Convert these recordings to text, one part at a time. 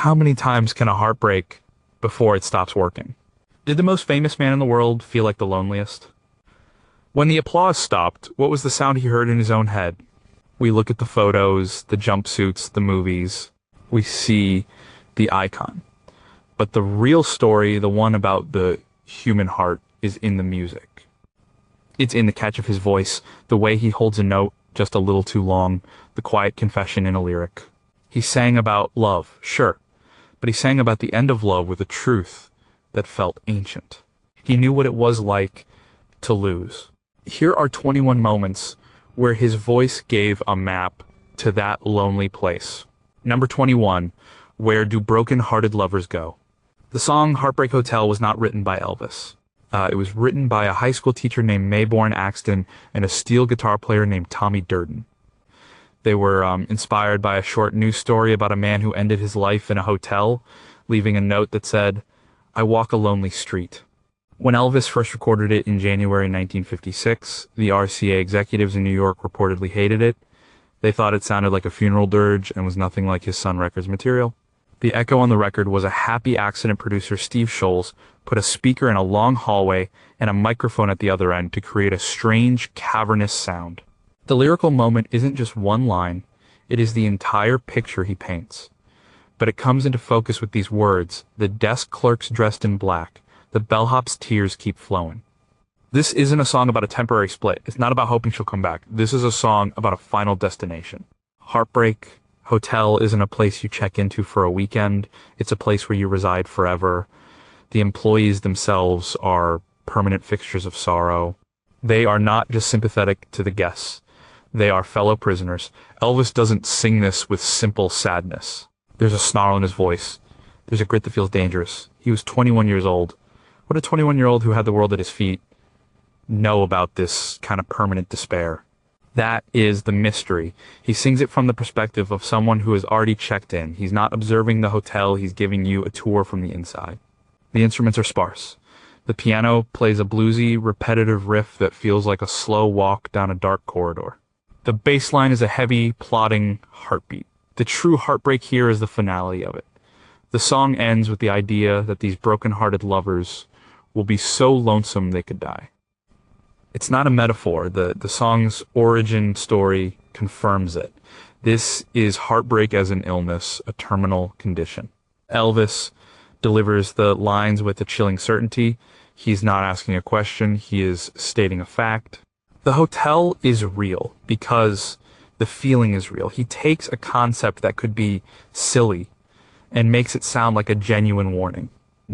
How many times can a heart break before it stops working? Did the most famous man in the world feel like the loneliest? When the applause stopped, what was the sound he heard in his own head? We look at the photos, the jumpsuits, the movies. We see the icon. But the real story, the one about the human heart, is in the music. It's in the catch of his voice, the way he holds a note just a little too long, the quiet confession in a lyric. He sang about love, sure, but he sang about the end of love with a truth that felt ancient. He knew what it was like to lose. Here are 21 moments where his voice gave a map to that lonely place. Number 21, Where Do Broken-Hearted Lovers Go? The song Heartbreak Hotel was not written by Elvis. It was written by a high school teacher named Mayborn Axton and a steel guitar player named Tommy Durden. They were inspired by a short news story about a man who ended his life in a hotel, leaving a note that said, "I walk a lonely street." When Elvis first recorded it in January 1956, the RCA executives in New York reportedly hated it. They thought it sounded like a funeral dirge and was nothing like his Sun Records material. The echo on the record was a happy accident producer Steve Scholes put a speaker in a long hallway and a microphone at the other end to create a strange, cavernous sound. The lyrical moment isn't just one line, it is the entire picture he paints. But it comes into focus with these words, "The desk clerk's dressed in black. The bellhop's tears keep flowing." This isn't a song about a temporary split. It's not about hoping she'll come back. This is a song about a final destination. Heartbreak Hotel isn't a place you check into for a weekend. It's a place where you reside forever. The employees themselves are permanent fixtures of sorrow. They are not just sympathetic to the guests. They are fellow prisoners. Elvis doesn't sing this with simple sadness. There's a snarl in his voice. There's a grit that feels dangerous. He was 21 years old. What did a 21-year-old who had the world at his feet know about this kind of permanent despair? That is the mystery. He sings it from the perspective of someone who has already checked in. He's not observing the hotel, he's giving you a tour from the inside. The instruments are sparse. The piano plays a bluesy, repetitive riff that feels like a slow walk down a dark corridor. The bass line is a heavy, plodding heartbeat. The true heartbreak here is the finale of it. The song ends with the idea that these broken-hearted lovers will be so lonesome they could die. It's not a metaphor. The song's origin story confirms it. This is heartbreak as an illness, a terminal condition. Elvis delivers the lines with a chilling certainty. He's not asking a question, he is stating a fact. The hotel is real because the feeling is real. He takes a concept that could be silly and makes it sound like a genuine warning.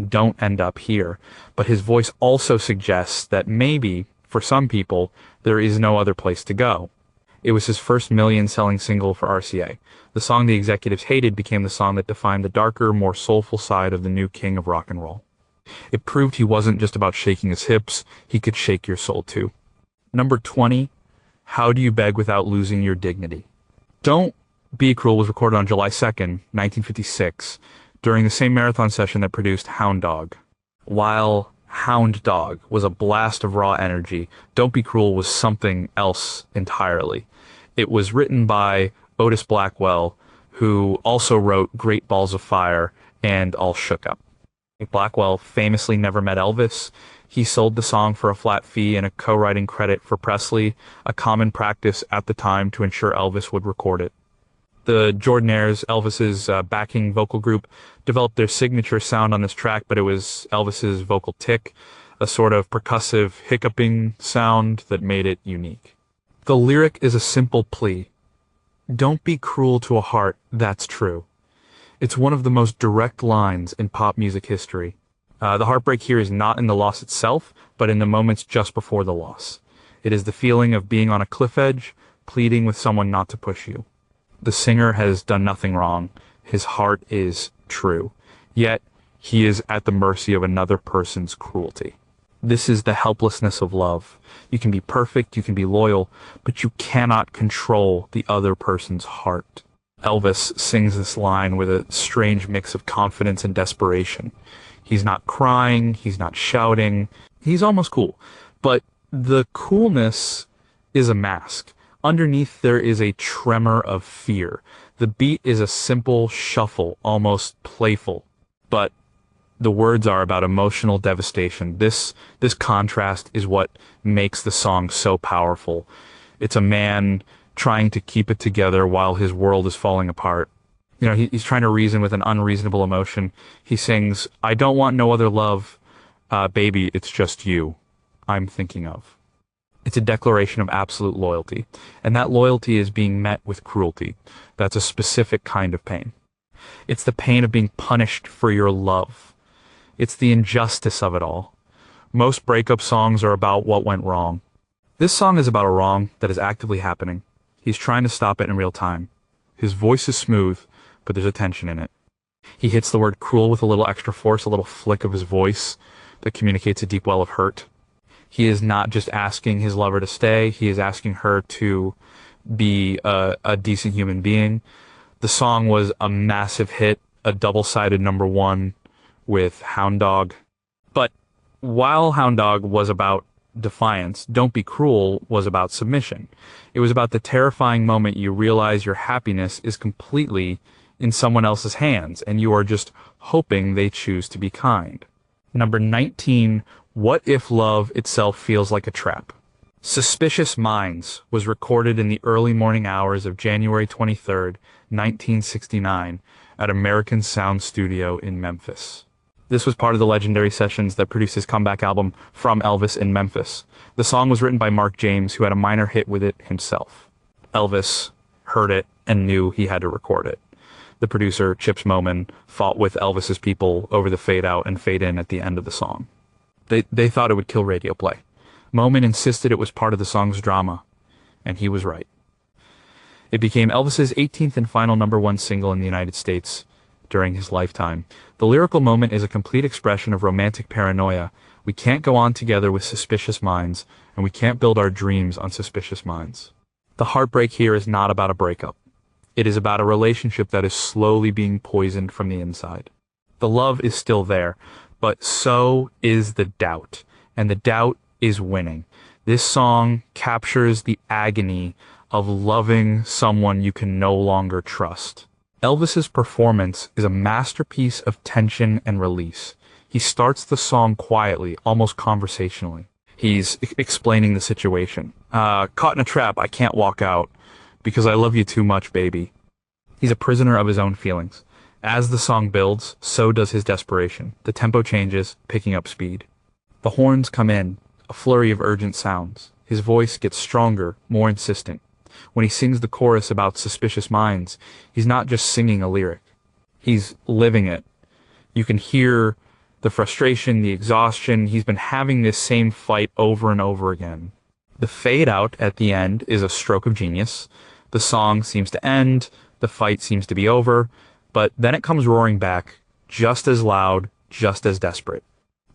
Don't end up here. But his voice also suggests that maybe, for some people, there is no other place to go. It was his first million-selling single for RCA. The song the executives hated became the song that defined the darker, more soulful side of the new king of rock and roll. It proved he wasn't just about shaking his hips, he could shake your soul too. Number 20, How Do You Beg Without Losing Your Dignity? Don't Be Cruel was recorded on July 2nd, 1956, during the same marathon session that produced Hound Dog. While Hound Dog was a blast of raw energy, Don't Be Cruel was something else entirely. It was written by Otis Blackwell, who also wrote Great Balls of Fire and All Shook Up. Blackwell famously never met Elvis. He sold the song for a flat fee and a co-writing credit for Presley, a common practice at the time to ensure Elvis would record it. The Jordanaires, Elvis's backing vocal group, developed their signature sound on this track, but it was Elvis's vocal tick, a sort of percussive hiccuping sound that made it unique. The lyric is a simple plea. Don't be cruel to a heart that's true. It's one of the most direct lines in pop music history. The heartbreak here is not in the loss itself, but in the moments just before the loss. It is the feeling of being on a cliff edge, pleading with someone not to push you. The singer has done nothing wrong. His heart is true. Yet, he is at the mercy of another person's cruelty. This is the helplessness of love. You can be perfect, you can be loyal, but you cannot control the other person's heart. Elvis sings this line with a strange mix of confidence and desperation. He's not crying, he's not shouting, he's almost cool. But the coolness is a mask. Underneath there is a tremor of fear. The beat is a simple shuffle, almost playful, but the words are about emotional devastation. This contrast is what makes the song so powerful. It's a man trying to keep it together while his world is falling apart. You know, he's trying to reason with an unreasonable emotion. He sings, "I don't want no other love, baby, it's just you I'm thinking of." It's a declaration of absolute loyalty, and that loyalty is being met with cruelty. That's a specific kind of pain. It's the pain of being punished for your love. It's the injustice of it all. Most breakup songs are about what went wrong. This song is about a wrong that is actively happening. He's trying to stop it in real time. His voice is smooth, but there's a tension in it. He hits the word cruel with a little extra force, a little flick of his voice that communicates a deep well of hurt. He is not just asking his lover to stay, he is asking her to be a decent human being. The song was a massive hit, a double-sided #1 with Hound Dog. But while Hound Dog was about defiance, Don't Be Cruel was about submission. It was about the terrifying moment you realize your happiness is completely in someone else's hands, and you are just hoping they choose to be kind. Number 19, What If Love Itself Feels Like a Trap? Suspicious Minds was recorded in the early morning hours of January 23rd, 1969, at American Sound Studio in Memphis. This was part of the legendary sessions that produced his comeback album From Elvis in Memphis. The song was written by Mark James, who had a minor hit with it himself. Elvis heard it and knew he had to record it. The producer, Chips Moman, fought with Elvis's people over the fade out and fade in at the end of the song. They thought it would kill radio play. Moman insisted it was part of the song's drama, and he was right. It became Elvis's 18th and final #1 single in the United States during his lifetime. The lyrical moment is a complete expression of romantic paranoia. We can't go on together with suspicious minds, and we can't build our dreams on suspicious minds. The heartbreak here is not about a breakup. It is about a relationship that is slowly being poisoned from the inside. The love is still there, but so is the doubt, and the doubt is winning. This song captures the agony of loving someone you can no longer trust. Elvis's performance is a masterpiece of tension and release. He starts the song quietly, almost conversationally. He's explaining the situation. Caught in a trap, I can't walk out, because I love you too much, baby. He's a prisoner of his own feelings. As the song builds, so does his desperation. The tempo changes, picking up speed. The horns come in, a flurry of urgent sounds. His voice gets stronger, more insistent. When he sings the chorus about suspicious minds, he's not just singing a lyric. He's living it. You can hear the frustration, the exhaustion. He's been having this same fight over and over again. The fade out at the end is a stroke of genius. The song seems to end, the fight seems to be over, but then it comes roaring back, just as loud, just as desperate.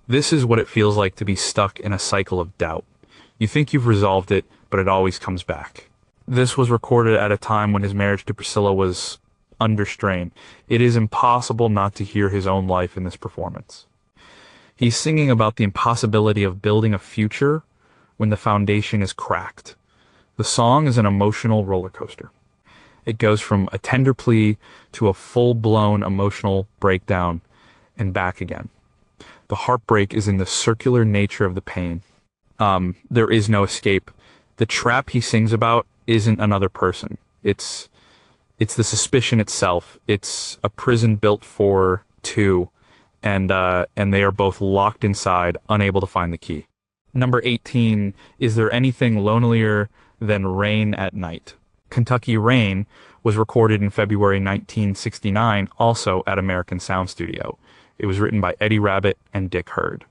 This is what it feels like to be stuck in a cycle of doubt. You think you've resolved it, but it always comes back. This was recorded at a time when his marriage to Priscilla was under strain. It is impossible not to hear his own life in this performance. He's singing about the impossibility of building a future when the foundation is cracked. The song is an emotional roller coaster. It goes from a tender plea to a full-blown emotional breakdown and back again. The heartbreak is in the circular nature of the pain. There is no escape. The trap he sings about isn't another person. It's the suspicion itself. It's a prison built for two, and they are both locked inside, unable to find the key. Number 18, Is There Anything Lonelier Than Rain at Night? Kentucky Rain was recorded in February 1969, also at American Sound Studio. It was written by Eddie Rabbitt and Dick Hurd.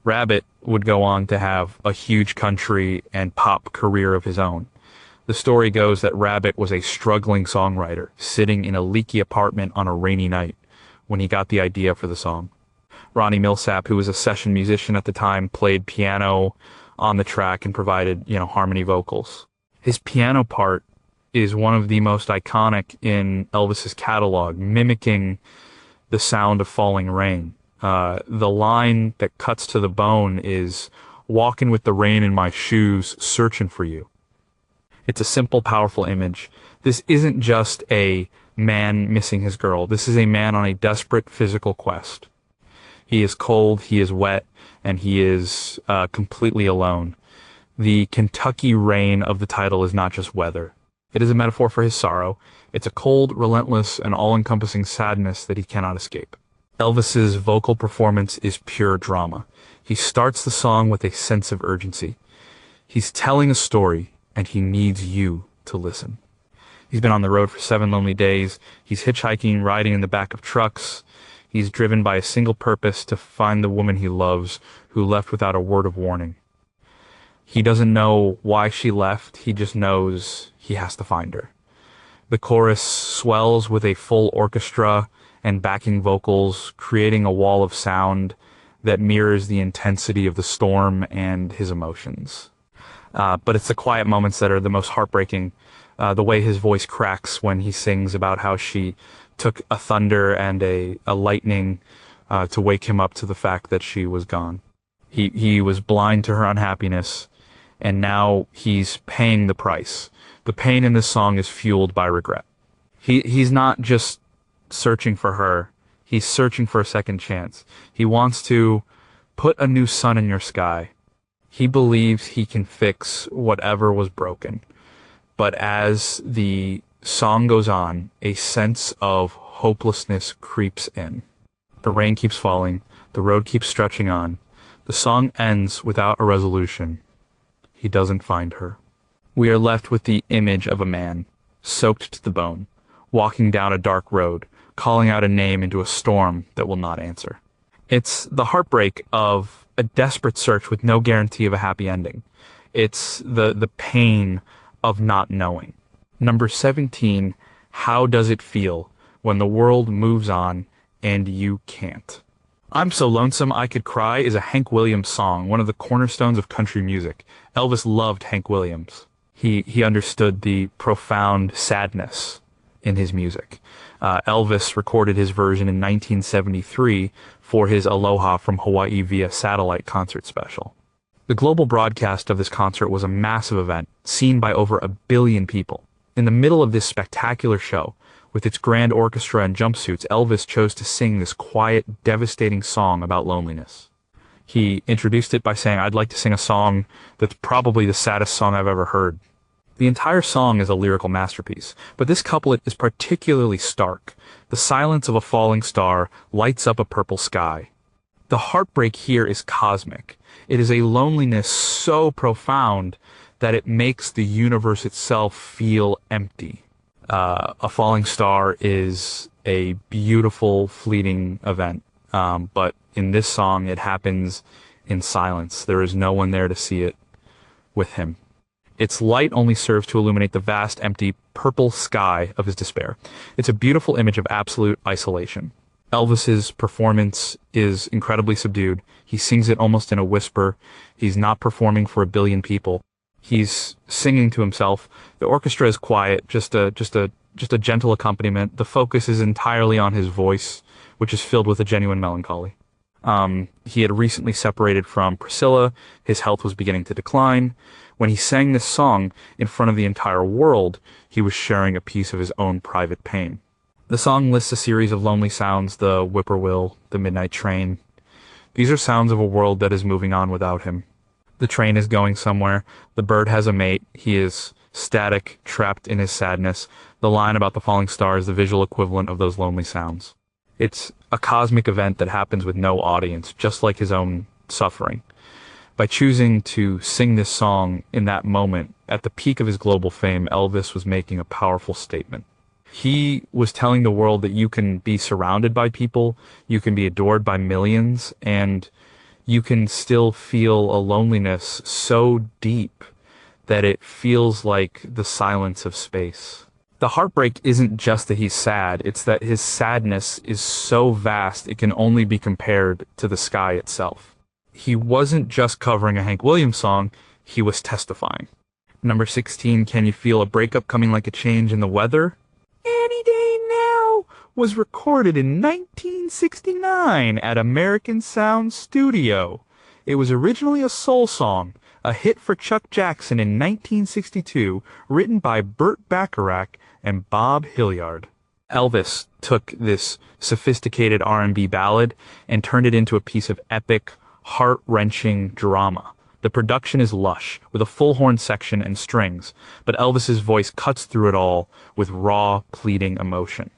Rabbitt would go on to have a huge country and pop career of his own. The story goes that Rabbitt was a struggling songwriter, sitting in a leaky apartment on a rainy night when he got the idea for the song. Ronnie Millsap, who was a session musician at the time, played piano on the track and provided, harmony vocals. His piano part is one of the most iconic in Elvis's catalog, mimicking the sound of falling rain. The line that cuts to the bone is, "Walking with the rain in my shoes, searching for you." It's a simple, powerful image. This isn't just a man missing his girl. This is a man on a desperate physical quest. He is cold, he is wet, and he is completely alone. The Kentucky rain of the title is not just weather. It is a metaphor for his sorrow. It's a cold, relentless, and all-encompassing sadness that he cannot escape. Elvis's vocal performance is pure drama. He starts the song with a sense of urgency. He's telling a story, and he needs you to listen. He's been on the road for 7 lonely days. He's hitchhiking, riding in the back of trucks. He's driven by a single purpose to find the woman he loves, who left without a word of warning. He doesn't know why she left. He just knows he has to find her. The chorus swells with a full orchestra and backing vocals, creating a wall of sound that mirrors the intensity of the storm and his emotions. But it's the quiet moments that are the most heartbreaking. The way his voice cracks when he sings about how she took a thunder and a lightning to wake him up to the fact that she was gone. He was blind to her unhappiness, and now he's paying the price. The pain in this song is fueled by regret. He's not just searching for her, he's searching for a second chance. He wants to put a new sun in your sky. He believes he can fix whatever was broken. But as the song goes on, a sense of hopelessness creeps in. The rain keeps falling, the road keeps stretching on. The song ends without a resolution. He doesn't find her. We are left with the image of a man, soaked to the bone, walking down a dark road, calling out a name into a storm that will not answer. It's the heartbreak of a desperate search with no guarantee of a happy ending. It's the pain of not knowing. Number 17, how does it feel when the world moves on and you can't? I'm So Lonesome I Could Cry is a Hank Williams song, one of the cornerstones of country music. Elvis loved Hank Williams. He understood the profound sadness in his music. Elvis recorded his version in 1973 for his Aloha from Hawaii via satellite concert special. The global broadcast of this concert was a massive event, seen by over 1 billion people. In the middle of this spectacular show, with its grand orchestra and jumpsuits, Elvis chose to sing this quiet, devastating song about loneliness. He introduced it by saying, "I'd like to sing a song that's probably the saddest song I've ever heard." The entire song is a lyrical masterpiece, but this couplet is particularly stark. The silence of a falling star lights up a purple sky. The heartbreak here is cosmic. It is a loneliness so profound that it makes the universe itself feel empty. A falling star is a beautiful, fleeting event, but in this song it happens in silence. There is no one there to see it with him. Its light only serves to illuminate the vast, empty, purple sky of his despair. It's a beautiful image of absolute isolation. Elvis's performance is incredibly subdued. He sings it almost in a whisper. He's not performing for 1 billion people. He's singing to himself. The orchestra is quiet, just a gentle accompaniment. The focus is entirely on his voice, which is filled with a genuine melancholy. He had recently separated from Priscilla. His health was beginning to decline. When he sang this song in front of the entire world, he was sharing a piece of his own private pain. The song lists a series of lonely sounds: the whippoorwill, the midnight train. These are sounds of a world that is moving on without him. The train is going somewhere. The bird has a mate. He is static, trapped in his sadness. The line about the falling star is the visual equivalent of those lonely sounds. It's a cosmic event that happens with no audience, just like his own suffering. By choosing to sing this song in that moment, at the peak of his global fame, Elvis was making a powerful statement. He was telling the world that you can be surrounded by people, you can be adored by millions, and you can still feel a loneliness so deep that it feels like the silence of space. The heartbreak isn't just that he's sad, it's that his sadness is so vast it can only be compared to the sky itself. He wasn't just covering a Hank Williams song, he was testifying. Number 16, Can You Feel a Breakup Coming Like a Change in the Weather? Any Day Now was recorded in 1969 at American Sound Studio. It was originally a soul song, a hit for Chuck Jackson in 1962, written by Burt Bacharach and Bob Hilliard. Elvis took this sophisticated R&B ballad and turned it into a piece of epic, heart-wrenching drama. The production is lush, with a full horn section and strings, but Elvis's voice cuts through it all with raw, pleading emotion.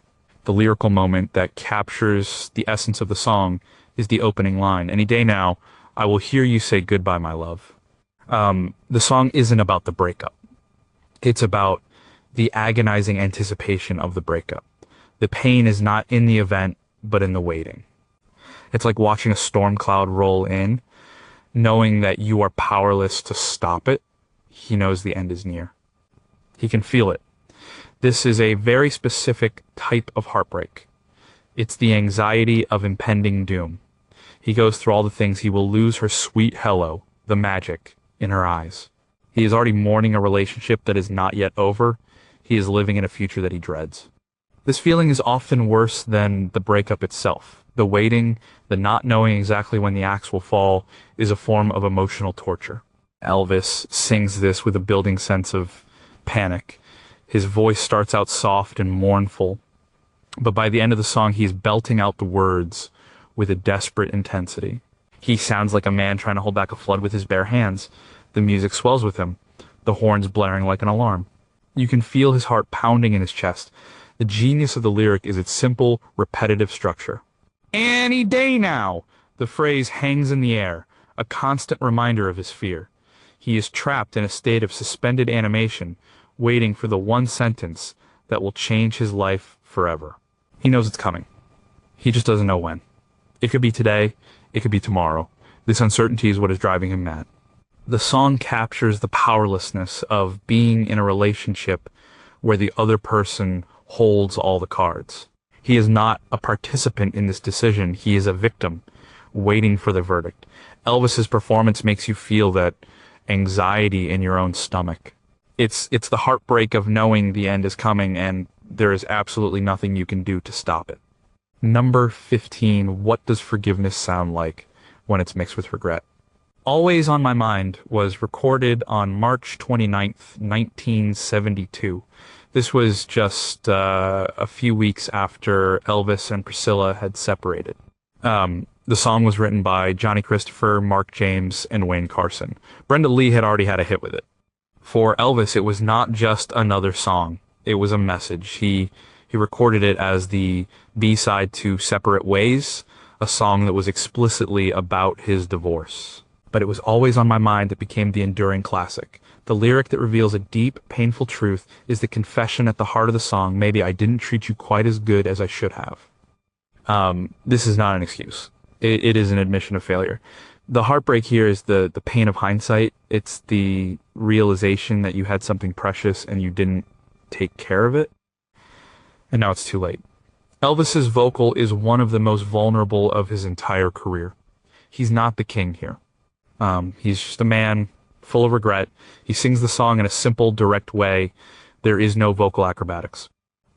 The lyrical moment that captures the essence of the song is the opening line, "Any day now, I will hear you say goodbye, my love." The song isn't about the breakup. It's about the agonizing anticipation of the breakup. The pain is not in the event, but in the waiting. It's like watching a storm cloud roll in, knowing that you are powerless to stop it. He knows the end is near. He can feel it. This is a very specific type of heartbreak. It's the anxiety of impending doom. He goes through all the things. He will lose her sweet hello, the magic in her eyes. He is already mourning a relationship that is not yet over. He is living in a future that he dreads. This feeling is often worse than the breakup itself. The waiting, the not knowing exactly when the axe will fall, is a form of emotional torture. Elvis sings this with a building sense of panic. His voice starts out soft and mournful, but by the end of the song, he's belting out the words with a desperate intensity. He sounds like a man trying to hold back a flood with his bare hands. The music swells with him, the horns blaring like an alarm. You can feel his heart pounding in his chest. The genius of the lyric is its simple, repetitive structure. Any day now! The phrase hangs in the air, a constant reminder of his fear. He is trapped in a state of suspended animation, waiting for the one sentence that will change his life forever. He knows it's coming. He just doesn't know when. It could be today, it could be tomorrow. This uncertainty is what is driving him mad. The song captures the powerlessness of being in a relationship where the other person holds all the cards. He is not a participant in this decision. He is a victim, waiting for the verdict. Elvis's performance makes you feel that anxiety in your own stomach. It's the heartbreak of knowing the end is coming and there is absolutely nothing you can do to stop it. Number 15, what does forgiveness sound like when it's mixed with regret? Always on My Mind was recorded on March 29th, 1972. This was just a few weeks after Elvis and Priscilla had separated. The song was written by Johnny Christopher, Mark James, and Wayne Carson. Brenda Lee had already had a hit with it. For Elvis, it was not just another song. It was a message. He recorded it as the B-side to Separate Ways, a song that was explicitly about his divorce. But it was always on my mind that became the enduring classic. The lyric that reveals a deep, painful truth is the confession at the heart of the song, maybe I didn't treat you quite as good as I should have. This is not an excuse. It is an admission of failure. The heartbreak here is the pain of hindsight. It's the realization that you had something precious and you didn't take care of it. And now it's too late. Elvis's vocal is one of the most vulnerable of his entire career. He's not the king here. He's just a man full of regret. He sings the song in a simple, direct way. There is no vocal acrobatics.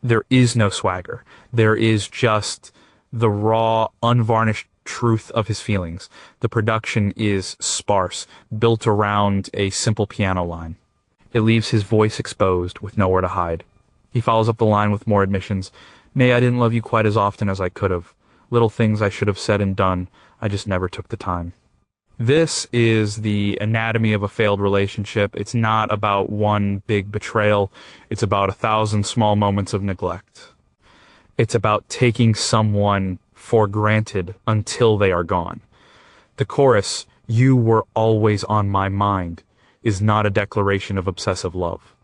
There is no swagger. There is just the raw, unvarnished truth of his feelings. The production is sparse, built around a simple piano line. It leaves his voice exposed with nowhere to hide. He follows up the line with more admissions. May I didn't love you quite as often as I could have. Little things I should have said and done. I just never took the time. This is the anatomy of a failed relationship. It's not about one big betrayal. It's about 1,000 small moments of neglect. It's about taking someone for granted until they are gone. The chorus, "You were always on my mind," is not a declaration of obsessive love.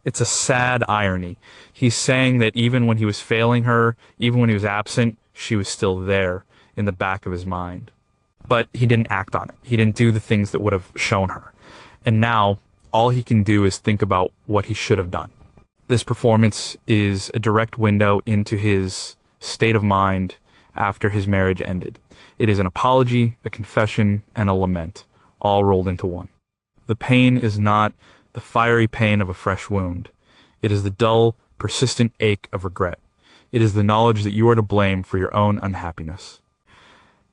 It's a sad irony. He's saying that even when he was failing her, even when he was absent, she was still there in the back of his mind. But he didn't act on it. He didn't do the things that would have shown her. And now, all he can do is think about what he should have done. This performance is a direct window into his state of mind after his marriage ended. It is an apology, a confession, and a lament, all rolled into one. The pain is not the fiery pain of a fresh wound. It is the dull, persistent ache of regret. It is the knowledge that you are to blame for your own unhappiness.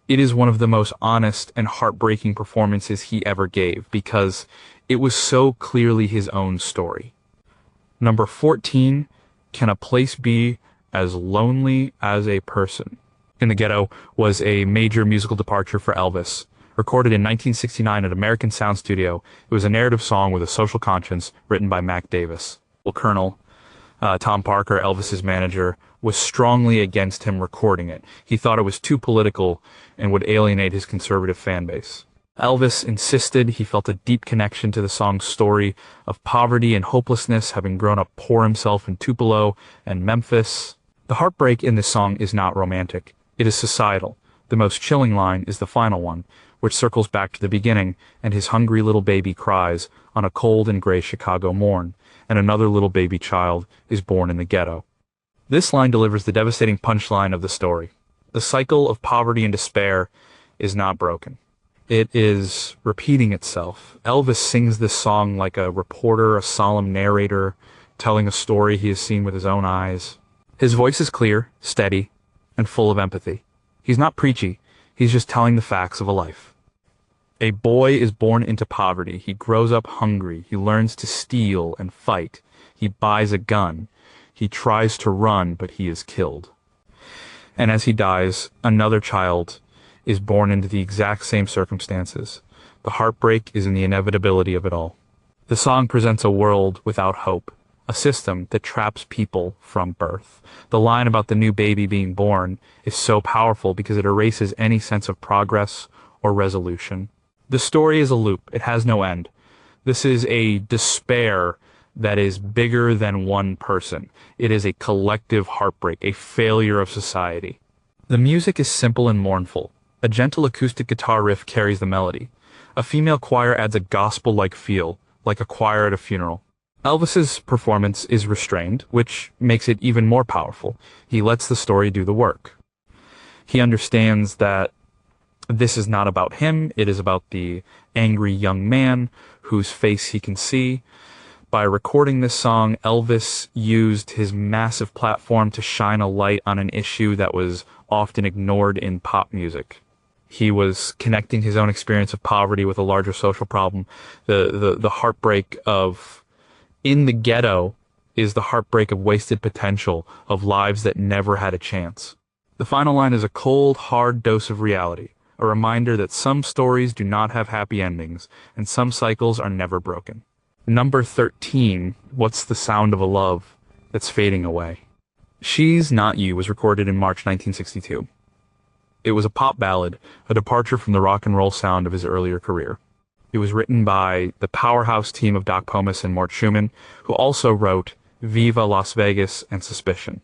It is one of the most honest and heartbreaking performances he ever gave because it was so clearly his own story. Number 14, Can a Place Be as lonely as a person. In the Ghetto was a major musical departure for Elvis. Recorded in 1969 at American Sound Studio, it was a narrative song with a social conscience written by Mac Davis. Colonel Tom Parker, Elvis's manager, was strongly against him recording it. He thought it was too political and would alienate his conservative fan base. Elvis insisted. He felt a deep connection to the song's story of poverty and hopelessness, having grown up poor himself in Tupelo and Memphis. The heartbreak in this song is not romantic. It is societal. The most chilling line is the final one, which circles back to the beginning, and his hungry little baby cries on a cold and gray Chicago morn, and another little baby child is born in the ghetto. This line delivers the devastating punchline of the story. The cycle of poverty and despair is not broken. It is repeating itself. Elvis sings this song like a reporter, a solemn narrator, telling a story he has seen with his own eyes. His voice is clear, steady, and full of empathy. He's not preachy. He's just telling the facts of a life. A boy is born into poverty. He grows up hungry. He learns to steal and fight. He buys a gun. He tries to run, but he is killed. And as he dies, another child is born into the exact same circumstances. The heartbreak is in the inevitability of it all. The song presents a world without hope, a system that traps people from birth. The line about the new baby being born is so powerful because it erases any sense of progress or resolution. The story is a loop. It has no end. This is a despair that is bigger than one person. It is a collective heartbreak, a failure of society. The music is simple and mournful. A gentle acoustic guitar riff carries the melody. A female choir adds a gospel-like feel, like a choir at a funeral. Elvis's performance is restrained, which makes it even more powerful. He lets the story do the work. He understands that this is not about him, it is about the angry young man whose face he can see. By recording this song, Elvis used his massive platform to shine a light on an issue that was often ignored in pop music. He was connecting his own experience of poverty with a larger social problem. The heartbreak of in the ghetto is the heartbreak of wasted potential, of lives that never had a chance. The final line is a cold, hard dose of reality. A reminder that some stories do not have happy endings, and some cycles are never broken. Number 13, What's the Sound of a Love That's Fading Away? She's Not You was recorded in March 1962. It was a pop ballad, a departure from the rock and roll sound of his earlier career. It was written by the powerhouse team of Doc Pomus and Mort Schumann, who also wrote Viva Las Vegas and Suspicion.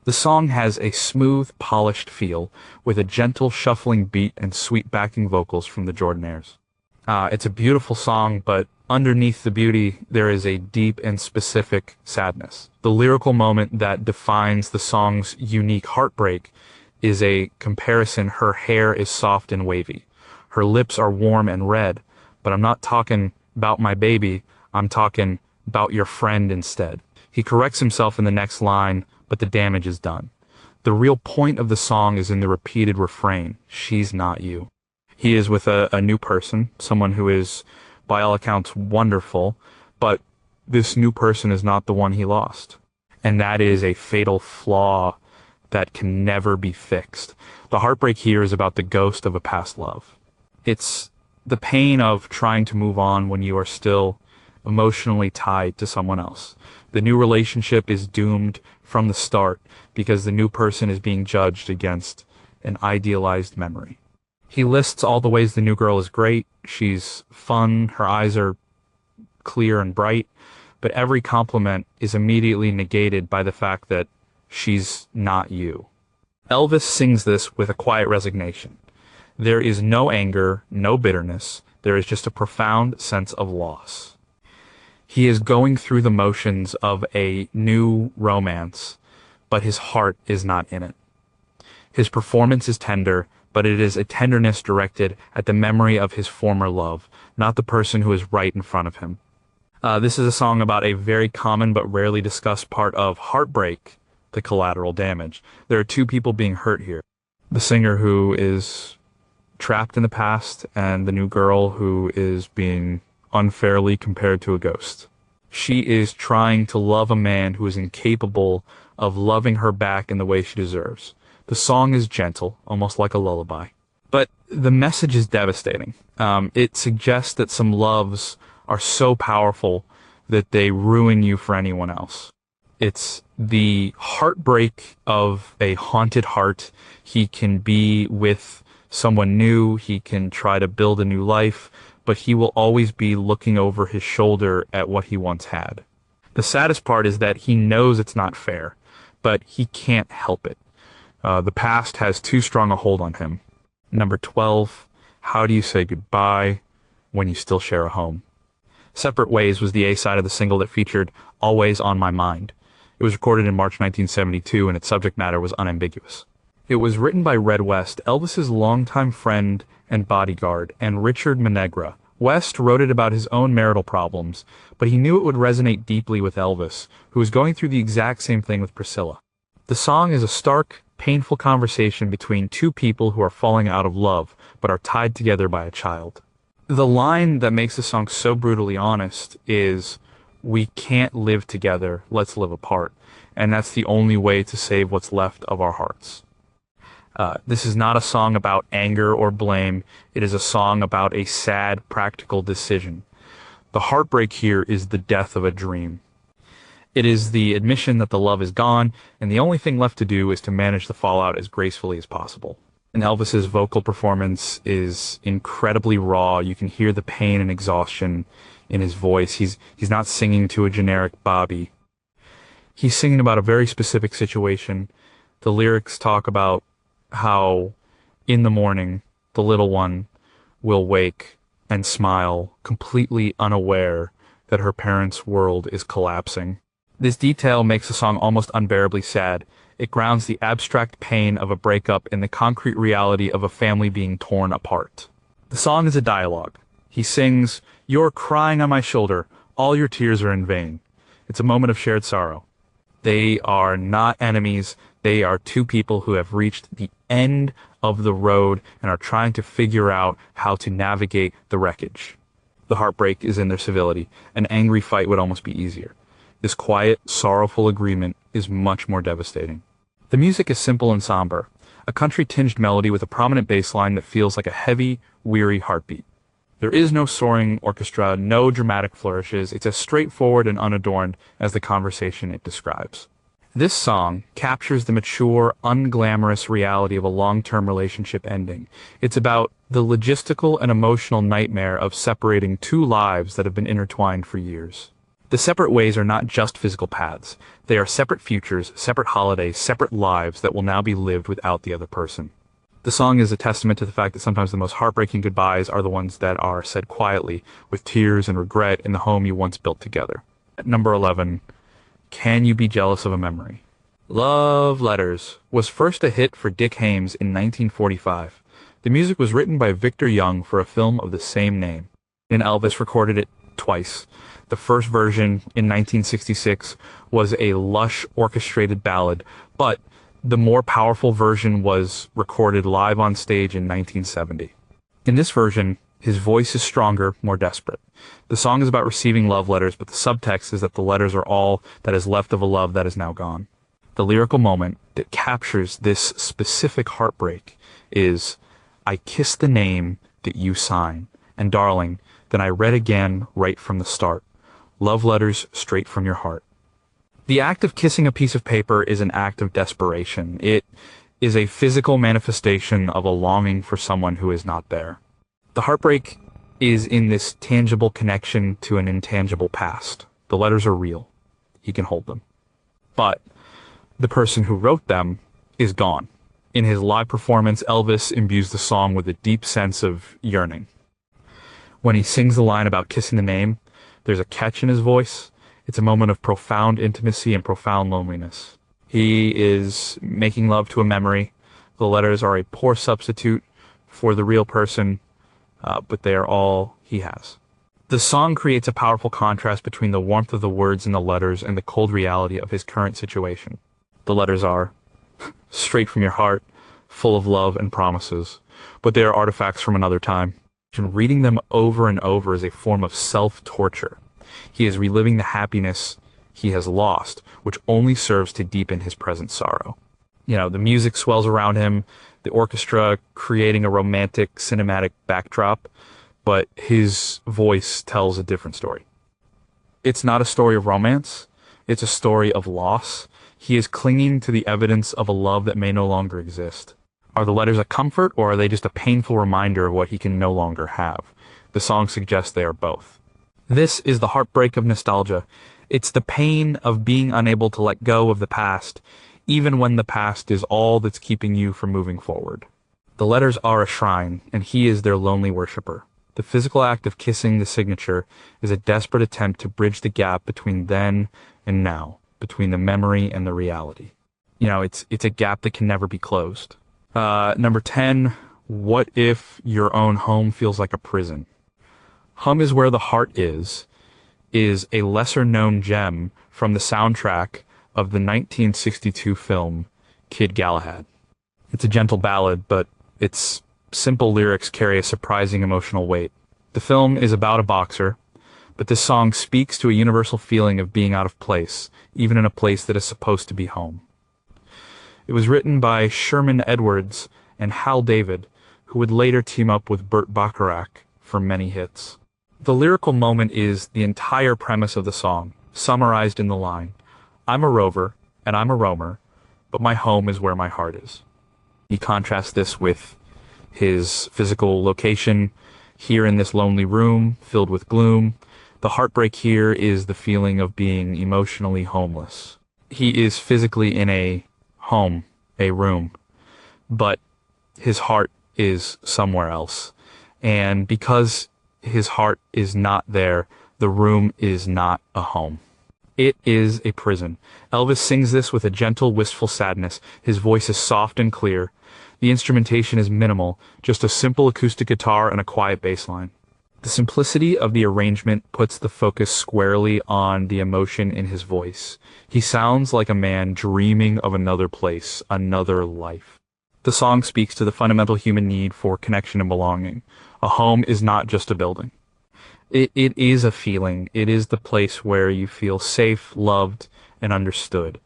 The song has a smooth, polished feel, with a gentle, shuffling beat and sweet backing vocals from the Jordanaires. It's a beautiful song, but underneath the beauty, there is a deep and specific sadness. The lyrical moment that defines the song's unique heartbreak is a comparison. Her hair is soft and wavy. Her lips are warm and red, but I'm not talking about my baby, I'm talking about your friend instead. He corrects himself in the next line, but the damage is done. The real point of the song is in the repeated refrain, she's not you. He is with a new person, someone who is, by all accounts, wonderful, but this new person is not the one he lost. And that is a fatal flaw that can never be fixed. The heartbreak here is about the ghost of a past love. It's the pain of trying to move on when you are still emotionally tied to someone else. The new relationship is doomed from the start because the new person is being judged against an idealized memory. He lists all the ways the new girl is great. She's fun, her eyes are clear and bright, but every compliment is immediately negated by the fact that she's not you. Elvis sings this with a quiet resignation. There is no anger, no bitterness. There is just a profound sense of loss. He is going through the motions of a new romance, but his heart is not in it. His performance is tender, but it is a tenderness directed at the memory of his former love, not the person who is right in front of him. This is a song about a very common but rarely discussed part of heartbreak, the collateral damage. There are two people being hurt here. The singer who is trapped in the past and the new girl who is being unfairly compared to a ghost. She is trying to love a man who is incapable of loving her back in the way she deserves. The song is gentle, almost like a lullaby. But the message is devastating. It suggests that some loves are so powerful that they ruin you for anyone else. It's the heartbreak of a haunted heart. He can be with someone new, he can try to build a new life, but he will always be looking over his shoulder at what he once had. The saddest part is that he knows it's not fair, but he can't help it. The past has too strong a hold on him. Number 12, how do you say goodbye when you still share a home? Separate Ways was the A-side of the single that featured Always on My Mind. It was recorded in March 1972, and its subject matter was unambiguous. It was written by Red West, Elvis's longtime friend and bodyguard, and Richard Manegra. West wrote it about his own marital problems, but he knew it would resonate deeply with Elvis, who was going through the exact same thing with Priscilla. The song is a stark, painful conversation between two people who are falling out of love, but are tied together by a child. The line that makes the song so brutally honest is, "We can't live together, let's live apart." And that's the only way to save what's left of our hearts. This is not a song about anger or blame. It is a song about a sad, practical decision. The heartbreak here is the death of a dream. It is the admission that the love is gone, and the only thing left to do is to manage the fallout as gracefully as possible. And Elvis's vocal performance is incredibly raw. You can hear the pain and exhaustion in his voice. He's not singing to a generic Bobby. He's singing about a very specific situation. The lyrics talk about how in the morning the little one will wake and smile, completely unaware that her parents' world is collapsing. This detail makes the song almost unbearably sad. It grounds the abstract pain of a breakup in the concrete reality of a family being torn apart. The song is a dialogue. He sings, "You're crying on my shoulder. All your tears are in vain." It's a moment of shared sorrow. They are not enemies. They are two people who have reached the end of the road and are trying to figure out how to navigate the wreckage. The heartbreak is in their civility. An angry fight would almost be easier. This quiet, sorrowful agreement is much more devastating. The music is simple and somber, a country-tinged melody with a prominent bass line that feels like a heavy, weary heartbeat. There is no soaring orchestra, no dramatic flourishes. It's as straightforward and unadorned as the conversation it describes. This song captures the mature, unglamorous reality of a long-term relationship ending. It's about the logistical and emotional nightmare of separating two lives that have been intertwined for years. The separate ways are not just physical paths. They are separate futures, separate holidays, separate lives that will now be lived without the other person. The song is a testament to the fact that sometimes the most heartbreaking goodbyes are the ones that are said quietly, with tears and regret in the home you once built together. At number 11, Can You Be Jealous of a Memory? Love Letters was first a hit for Dick Haymes in 1945. The music was written by Victor Young for a film of the same name, and Elvis recorded it twice. The first version in 1966 was a lush orchestrated ballad, but the more powerful version was recorded live on stage in 1970. In this version, his voice is stronger, more desperate. The song is about receiving love letters, but the subtext is that the letters are all that is left of a love that is now gone. The lyrical moment that captures this specific heartbreak is, "I kiss the name that you sign, and darling, then I read again right from the start. Love letters straight from your heart." The act of kissing a piece of paper is an act of desperation. It is a physical manifestation of a longing for someone who is not there. The heartbreak is in this tangible connection to an intangible past. The letters are real. He can hold them. But the person who wrote them is gone. In his live performance, Elvis imbues the song with a deep sense of yearning. When he sings the line about kissing the name, there's a catch in his voice. It's a moment of profound intimacy and profound loneliness. He is making love to a memory. The letters are a poor substitute for the real person, but they are all he has. The song creates a powerful contrast between the warmth of the words in the letters and the cold reality of his current situation. The letters are straight from your heart, full of love and promises, but they are artifacts from another time. And reading them over and over is a form of self-torture. He is reliving the happiness he has lost, which only serves to deepen his present sorrow. The music swells around him, the orchestra creating a romantic cinematic backdrop, but his voice tells a different story. It's not a story of romance, it's a story of loss. He is clinging to the evidence of a love that may no longer exist. Are the letters a comfort, or are they just a painful reminder of what he can no longer have? The song suggests they are both. This is the heartbreak of nostalgia. It's the pain of being unable to let go of the past, even when the past is all that's keeping you from moving forward. The letters are a shrine, and he is their lonely worshiper. The physical act of kissing the signature is a desperate attempt to bridge the gap between then and now, between the memory and the reality. It's a gap that can never be closed. Number 10, what if your own home feels like a prison? Home is where the heart is a lesser-known gem from the soundtrack of the 1962 film Kid Galahad. It's a gentle ballad, but its simple lyrics carry a surprising emotional weight. The film is about a boxer, but this song speaks to a universal feeling of being out of place, even in a place that is supposed to be home. It was written by Sherman Edwards and Hal David, who would later team up with Burt Bacharach for many hits. The lyrical moment is the entire premise of the song, summarized in the line, "I'm a rover, and I'm a roamer, but my home is where my heart is." He contrasts this with his physical location here in this lonely room filled with gloom. The heartbreak here is the feeling of being emotionally homeless. He is physically in a home, a room, but his heart is somewhere else. And because his heart is not there, the room is not a home. It is a prison. Elvis sings this with a gentle, wistful sadness. His voice is soft and clear. The instrumentation is minimal, just a simple acoustic guitar and a quiet bass line. The simplicity of the arrangement puts the focus squarely on the emotion in his voice. He sounds like a man dreaming of another place, another life. The song speaks to the fundamental human need for connection and belonging. A home is not just a building. It is a feeling. It is the place where you feel safe, loved, and understood.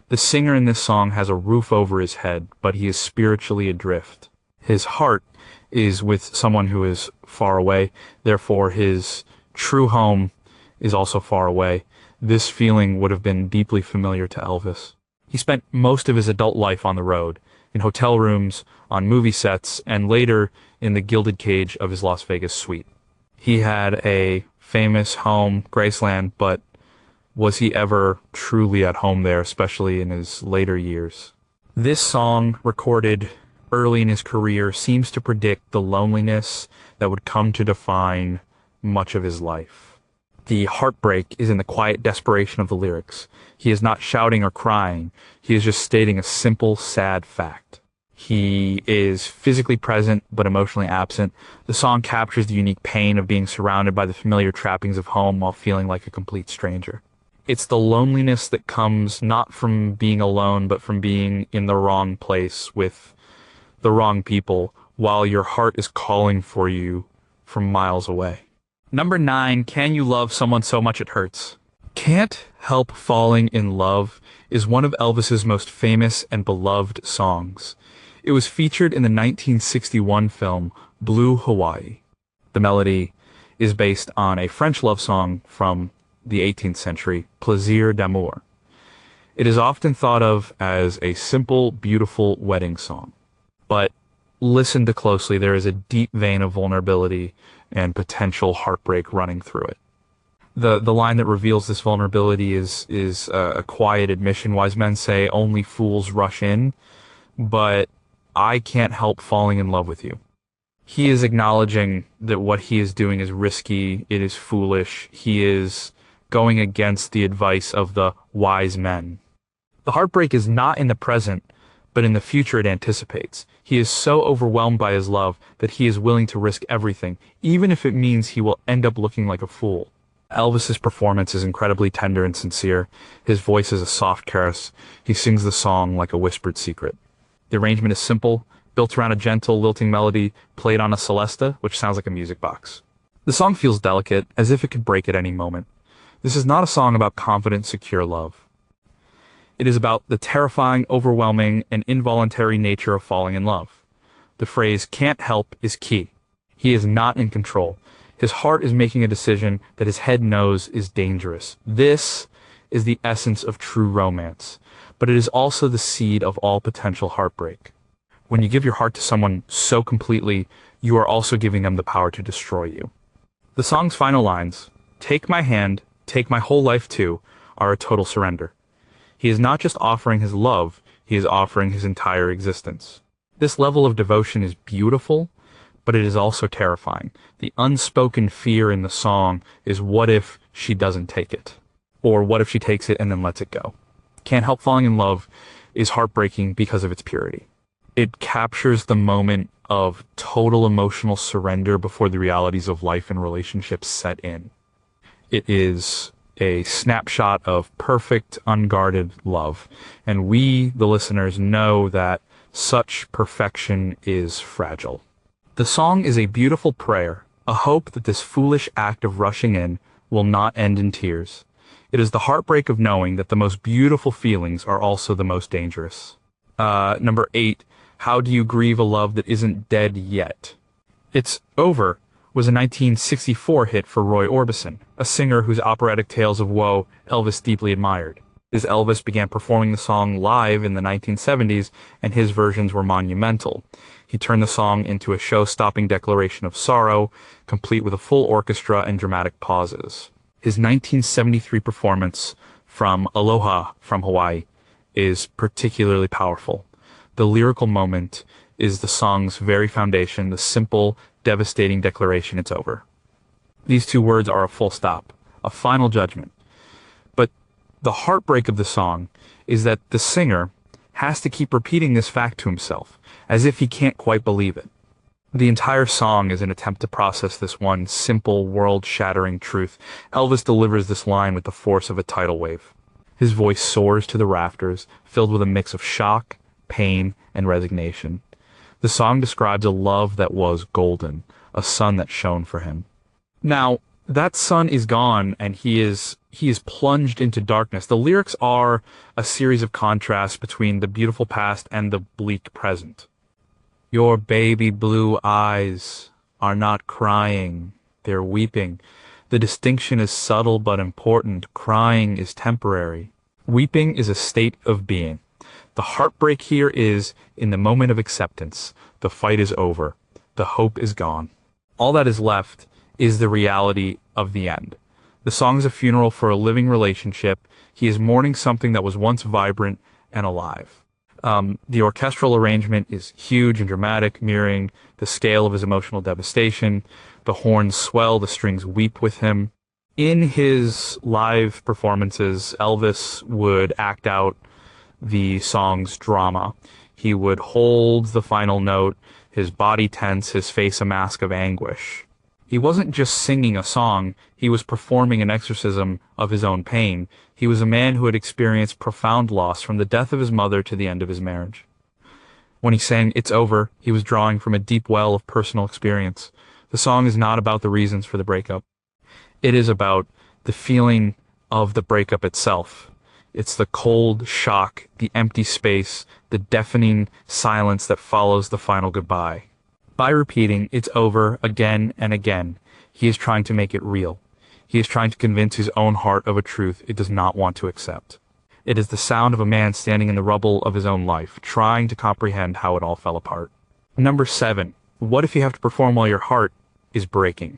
The singer in this song has a roof over his head, but he is spiritually adrift. His heart is with someone who is far away, therefore his true home is also far away. This feeling would have been deeply familiar to Elvis. He spent most of his adult life on the road, in hotel rooms, on movie sets, and later in the gilded cage of his Las Vegas suite. He had a famous home, Graceland, but was he ever truly at home there, especially in his later years? This song, recorded early in his career, seems to predict the loneliness that would come to define much of his life. The heartbreak is in the quiet desperation of the lyrics. He is not shouting or crying. He is just stating a simple, sad fact. He is physically present, but emotionally absent. The song captures the unique pain of being surrounded by the familiar trappings of home while feeling like a complete stranger. It's the loneliness that comes not from being alone, but from being in the wrong place with the wrong people, while your heart is calling for you from miles away. Number 9, Can You Love Someone So Much It Hurts? Can't Help Falling in Love is one of Elvis's most famous and beloved songs. It was featured in the 1961 film Blue Hawaii. The melody is based on a French love song from the 18th century, Plaisir d'amour. It is often thought of as a simple, beautiful wedding song. But listen to closely, there is a deep vein of vulnerability and potential heartbreak running through it. The line that reveals this vulnerability is a quiet admission. Wise men say only fools rush in, but I can't help falling in love with you. He is acknowledging that what he is doing is risky, it is foolish. He is going against the advice of the wise men. The heartbreak is not in the present, but in the future it anticipates. He is so overwhelmed by his love that he is willing to risk everything, even if it means he will end up looking like a fool. Elvis's performance is incredibly tender and sincere. His voice is a soft caress. He sings the song like a whispered secret. The arrangement is simple, built around a gentle, lilting melody played on a celesta, which sounds like a music box. The song feels delicate, as if it could break at any moment. This is not a song about confident, secure love. It is about the terrifying, overwhelming, and involuntary nature of falling in love. The phrase "can't help" is key. He is not in control. His heart is making a decision that his head knows is dangerous. This is the essence of true romance, but it is also the seed of all potential heartbreak. When you give your heart to someone so completely, you are also giving them the power to destroy you. The song's final lines, "Take my hand, take my whole life too," are a total surrender. He is not just offering his love, he is offering his entire existence. This level of devotion is beautiful, but it is also terrifying. The unspoken fear in the song is, what if she doesn't take it? Or what if she takes it and then lets it go? Can't Help Falling in Love is heartbreaking because of its purity. It captures the moment of total emotional surrender before the realities of life and relationships set in. It is a snapshot of perfect, unguarded love. And we, the listeners, know that such perfection is fragile. The song is a beautiful prayer, a hope that this foolish act of rushing in will not end in tears. It is the heartbreak of knowing that the most beautiful feelings are also the most dangerous. Number 8, How Do You Grieve a Love That Isn't Dead Yet? It's Over was a 1964 hit for Roy Orbison, a singer whose operatic tales of woe Elvis deeply admired. As Elvis began performing the song live in the 1970s, and his versions were monumental. He turned the song into a show-stopping declaration of sorrow, complete with a full orchestra and dramatic pauses. His 1973 performance from Aloha from Hawaii is particularly powerful. The lyrical moment is the song's very foundation, the simple, devastating declaration, "It's over." These two words are a full stop, a final judgment. But the heartbreak of the song is that the singer has to keep repeating this fact to himself, as if he can't quite believe it. The entire song is an attempt to process this one simple, world-shattering truth. Elvis delivers this line with the force of a tidal wave. His voice soars to the rafters, filled with a mix of shock, pain, and resignation. The song describes a love that was golden, a sun that shone for him. Now, that sun is gone, and he is plunged into darkness. The lyrics are a series of contrasts between the beautiful past and the bleak present. Your baby blue eyes are not crying, they're weeping. The distinction is subtle but important. Crying is temporary. Weeping is a state of being. The heartbreak here is in the moment of acceptance. The fight is over. The hope is gone. All that is left is the reality of the end. The song is a funeral for a living relationship. He is mourning something that was once vibrant and alive. The orchestral arrangement is huge and dramatic, mirroring the scale of his emotional devastation. The horns swell, the strings weep with him. In his live performances, Elvis would act out the song's drama. He would hold the final note, his body tense, his face a mask of anguish. He wasn't just singing a song, he was performing an exorcism of his own pain. He was a man who had experienced profound loss from the death of his mother to the end of his marriage. When he sang "It's Over," he was drawing from a deep well of personal experience. The song is not about the reasons for the breakup. It is about the feeling of the breakup itself. It's the cold shock, the empty space, the deafening silence that follows the final goodbye. By repeating "It's over" again and again, he is trying to make it real. He is trying to convince his own heart of a truth it does not want to accept. It is the sound of a man standing in the rubble of his own life, trying to comprehend how it all fell apart. Number 7. What if you have to perform while your heart is breaking?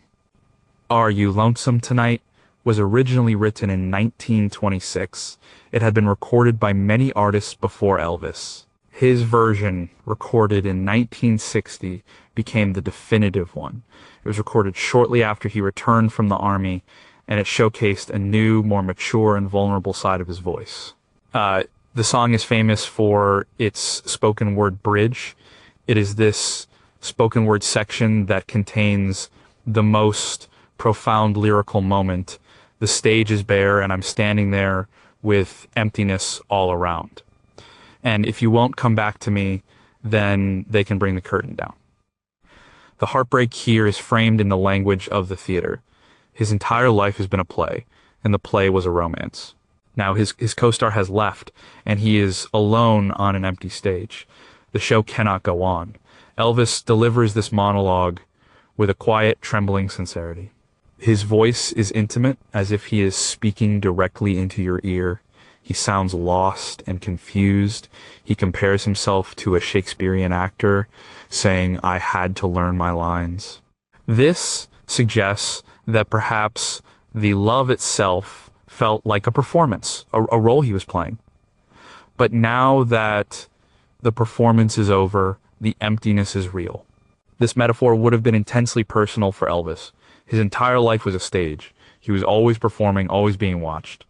Are You Lonesome Tonight was originally written in 1926. It had been recorded by many artists before Elvis. His version, recorded in 1960, became the definitive one. It was recorded shortly after he returned from the army, and it showcased a new, more mature and vulnerable side of his voice. The song is famous for its spoken word bridge. It is this spoken word section that contains the most profound lyrical moment. The stage is bare, and I'm standing there with emptiness all around. And if you won't come back to me, then they can bring the curtain down. The heartbreak here is framed in the language of the theater. His entire life has been a play, and the play was a romance. Now his co-star has left, and he is alone on an empty stage. The show cannot go on. Elvis delivers this monologue with a quiet, trembling sincerity. His voice is intimate, as if he is speaking directly into your ear. He sounds lost and confused. He compares himself to a Shakespearean actor, saying, "I had to learn my lines." This suggests that perhaps the love itself felt like a performance, a role he was playing. But now that the performance is over, the emptiness is real. This metaphor would have been intensely personal for Elvis. His entire life was a stage. He was always performing, always being watched.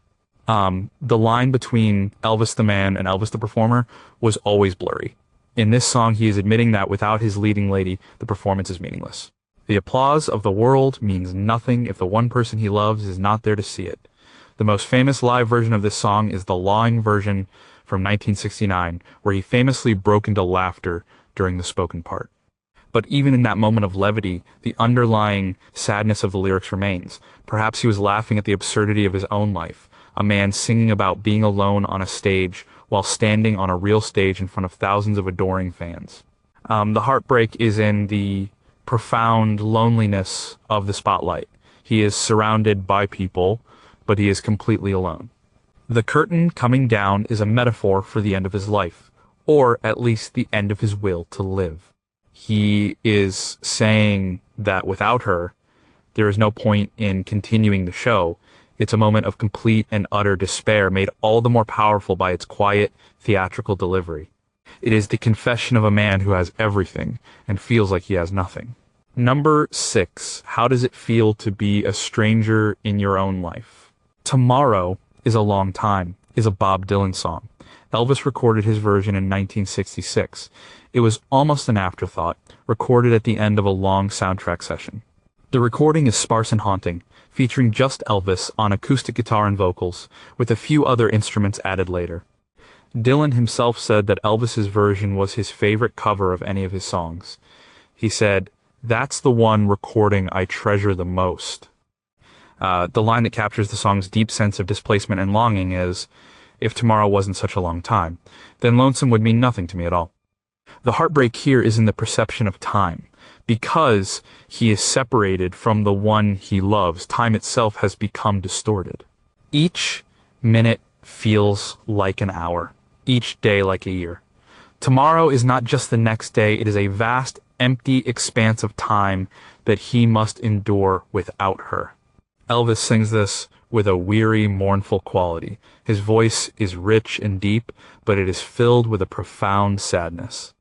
The line between Elvis the man and Elvis the performer was always blurry. In this song, he is admitting that without his leading lady, the performance is meaningless. The applause of the world means nothing if the one person he loves is not there to see it. The most famous live version of this song is the Lawing version from 1969, where he famously broke into laughter during the spoken part. But even in that moment of levity, the underlying sadness of the lyrics remains. Perhaps he was laughing at the absurdity of his own life, a man singing about being alone on a stage while standing on a real stage in front of thousands of adoring fans. The heartbreak is in the profound loneliness of the spotlight. He is surrounded by people, but he is completely alone. The curtain coming down is a metaphor for the end of his life, or at least the end of his will to live. He is saying that without her, there is no point in continuing the show. It's a moment of complete and utter despair, made all the more powerful by its quiet, theatrical delivery. It is the confession of a man who has everything and feels like he has nothing. Number 6. How does it feel to be a stranger in your own life? Tomorrow is a Long Time is a Bob Dylan song. Elvis recorded his version in 1966. It was almost an afterthought, recorded at the end of a long soundtrack session. The recording is sparse and haunting, featuring just Elvis on acoustic guitar and vocals, with a few other instruments added later. Dylan himself said that Elvis's version was his favorite cover of any of his songs. He said, "That's the one recording I treasure the most." The line that captures the song's deep sense of displacement and longing is, "If tomorrow wasn't such a long time, then lonesome would mean nothing to me at all." The heartbreak here is in the perception of time. Because he is separated from the one he loves, time itself has become distorted. Each minute feels like an hour, each day like a year. Tomorrow is not just the next day, it is a vast, empty expanse of time that he must endure without her. Elvis sings this with a weary, mournful quality. His voice is rich and deep, but it is filled with a profound sadness.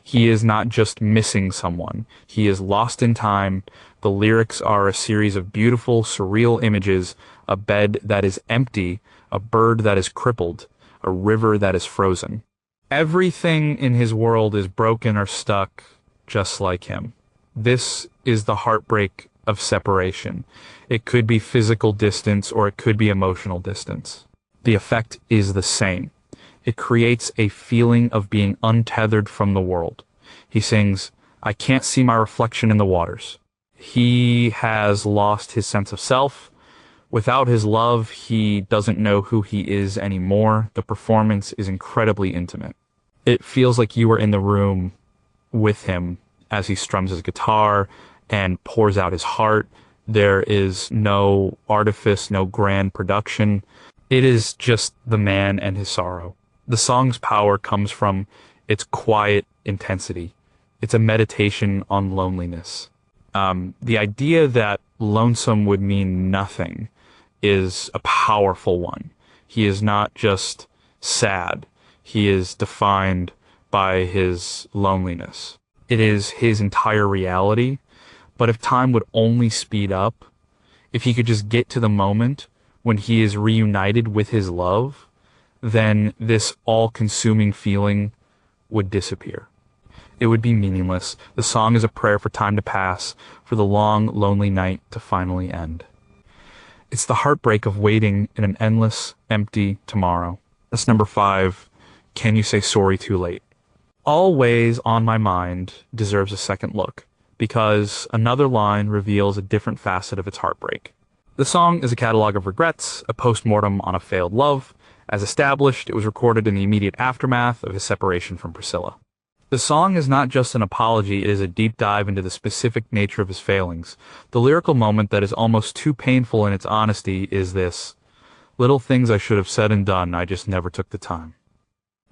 He is not just missing someone. He is lost in time. The lyrics are a series of beautiful, surreal images, a bed that is empty, a bird that is crippled, a river that is frozen. Everything in his world is broken or stuck, just like him. This is the heartbreak of separation. It could be physical distance or it could be emotional distance. The effect is the same. It creates a feeling of being untethered from the world. He sings, "I can't see my reflection in the waters." He has lost his sense of self. Without his love, he doesn't know who he is anymore. The performance is incredibly intimate. It feels like you are in the room with him as he strums his guitar and pours out his heart. There is no artifice, no grand production. It is just the man and his sorrow. The song's power comes from its quiet intensity. It's a meditation on loneliness. The idea that lonesome would mean nothing is a powerful one. He is not just sad. He is defined by his loneliness. It is his entire reality. But if time would only speed up, if he could just get to the moment when he is reunited with his love, then this all-consuming feeling would disappear. It would be meaningless. The song is a prayer for time to pass, for the long, lonely night to finally end. It's the heartbreak of waiting in an endless, empty tomorrow. That's number 5. Can you say sorry too late? Always on My Mind deserves a second look, because another line reveals a different facet of its heartbreak. The song is a catalog of regrets, a post-mortem on a failed love. As established, it was recorded in the immediate aftermath of his separation from Priscilla. The song is not just an apology, it is a deep dive into the specific nature of his failings. The lyrical moment that is almost too painful in its honesty is this: little things I should have said and done, I just never took the time.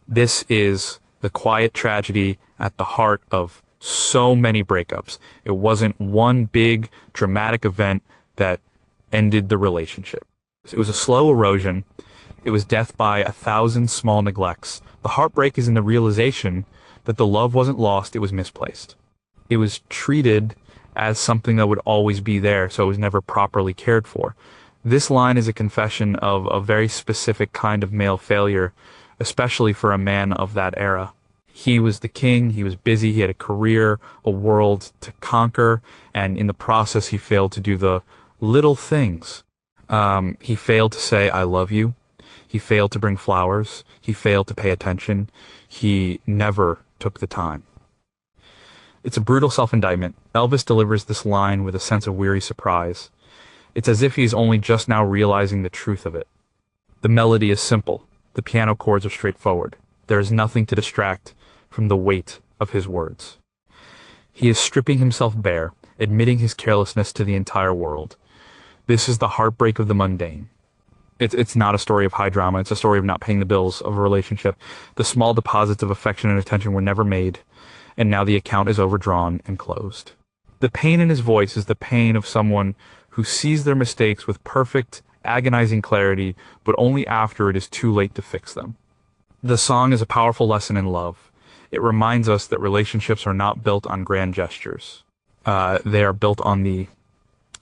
This is the quiet tragedy at the heart of so many breakups. It wasn't one big, dramatic event that ended the relationship. It was a slow erosion. It was death by 1,000 small neglects. The heartbreak is in the realization that the love wasn't lost, it was misplaced. It was treated as something that would always be there, so it was never properly cared for. This line is a confession of a very specific kind of male failure, especially for a man of that era. He was the king, he was busy, he had a career, a world to conquer, and in the process he failed to do the little things. He failed to say, I love you. He failed to bring flowers. He failed to pay attention. He never took the time. It's a brutal self-indictment. Elvis delivers this line with a sense of weary surprise. It's as if he's only just now realizing the truth of it. The melody is simple. The piano chords are straightforward. There is nothing to distract from the weight of his words. He is stripping himself bare, admitting his carelessness to the entire world. This is the heartbreak of the mundane. It's not a story of high drama. It's a story of not paying the bills of a relationship. The small deposits of affection and attention were never made, and now the account is overdrawn and closed. The pain in his voice is the pain of someone who sees their mistakes with perfect, agonizing clarity, but only after it is too late to fix them. The song is a powerful lesson in love. It reminds us that relationships are not built on grand gestures. They are built on the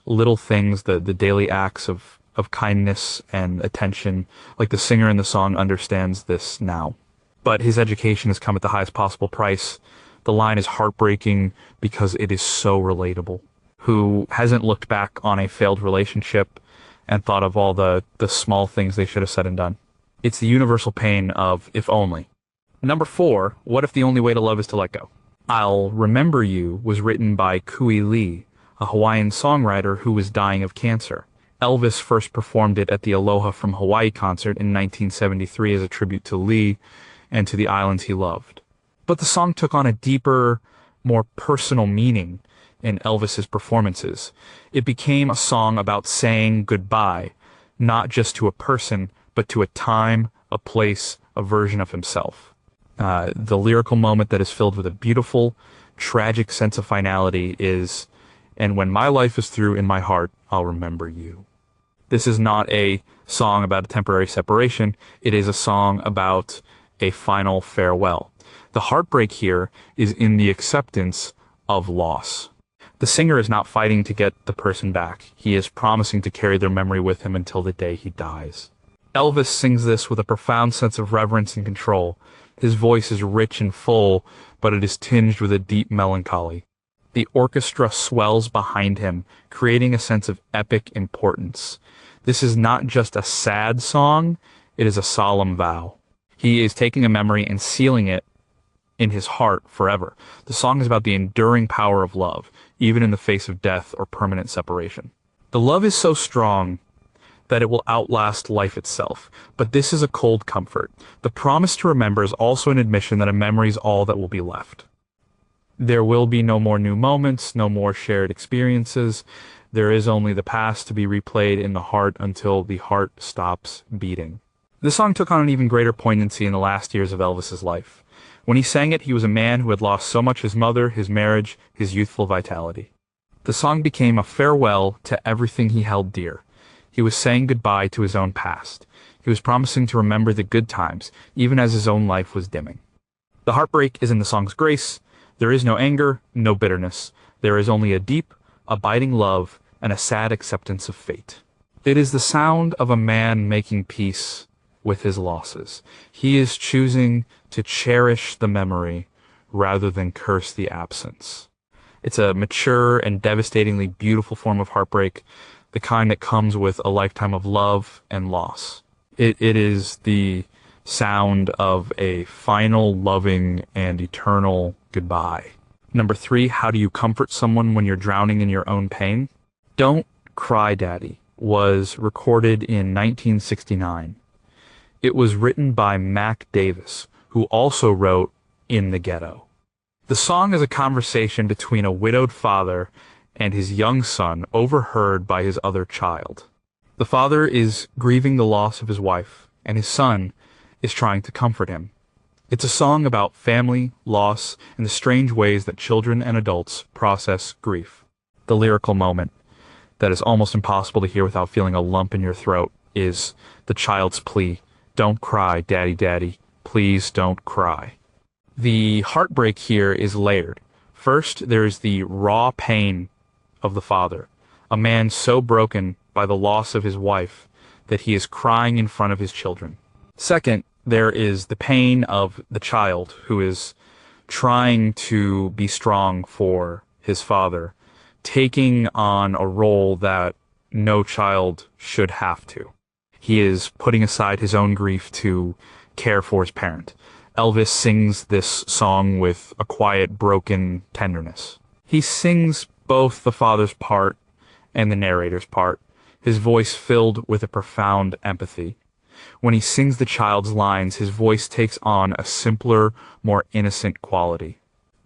little things, the daily acts of kindness and attention. Like the singer in the song understands this now. But his education has come at the highest possible price. The line is heartbreaking because it is so relatable. Who hasn't looked back on a failed relationship and thought of all the small things they should have said and done? It's the universal pain of if only. Number 4, what if the only way to love is to let go? I'll Remember You was written by Kui Lee, a Hawaiian songwriter who was dying of cancer. Elvis first performed it at the Aloha from Hawaii concert in 1973 as a tribute to Lee and to the islands he loved. But the song took on a deeper, more personal meaning in Elvis's performances. It became a song about saying goodbye, not just to a person, but to a time, a place, a version of himself. The lyrical moment that is filled with a beautiful, tragic sense of finality is, and when my life is through in my heart, I'll remember you. This is not a song about a temporary separation. It is a song about a final farewell. The heartbreak here is in the acceptance of loss. The singer is not fighting to get the person back. He is promising to carry their memory with him until the day he dies. Elvis sings this with a profound sense of reverence and control. His voice is rich and full, but it is tinged with a deep melancholy. The orchestra swells behind him, creating a sense of epic importance. This is not just a sad song, it is a solemn vow. He is taking a memory and sealing it in his heart forever. The song is about the enduring power of love, even in the face of death or permanent separation. The love is so strong that it will outlast life itself, but this is a cold comfort. The promise to remember is also an admission that a memory is all that will be left. There will be no more new moments, no more shared experiences. There is only the past to be replayed in the heart until the heart stops beating. The song took on an even greater poignancy in the last years of Elvis's life. When he sang it, he was a man who had lost so much: his mother, his marriage, his youthful vitality. The song became a farewell to everything he held dear. He was saying goodbye to his own past. He was promising to remember the good times, even as his own life was dimming. The heartbreak is in the song's grace. There is no anger, no bitterness. There is only a deep, abiding love and a sad acceptance of fate. It is the sound of a man making peace with his losses. He is choosing to cherish the memory rather than curse the absence. It's a mature and devastatingly beautiful form of heartbreak, the kind that comes with a lifetime of love and loss. It is the sound of a final, loving, and eternal goodbye. Number 3, how do you comfort someone when you're drowning in your own pain? Don't cry, Daddy. was recorded in 1969. It was written by Mac Davis, who also wrote In the Ghetto. The song is a conversation between a widowed father and his young son, overheard by his other child. The father is grieving the loss of his wife, and his son is trying to comfort him. It's a song about family, loss, and the strange ways that children and adults process grief. The lyrical moment that is almost impossible to hear without feeling a lump in your throat is the child's plea, "Don't cry, daddy, daddy, please don't cry." The heartbreak here is layered. First, there is the raw pain of the father, a man so broken by the loss of his wife that he is crying in front of his children. Second, there is the pain of the child who is trying to be strong for his father, taking on a role that no child should have to. He is putting aside his own grief to care for his parent. Elvis sings this song with a quiet, broken tenderness. He sings both the father's part and the narrator's part, his voice filled with a profound empathy. When he sings the child's lines, his voice takes on a simpler, more innocent quality.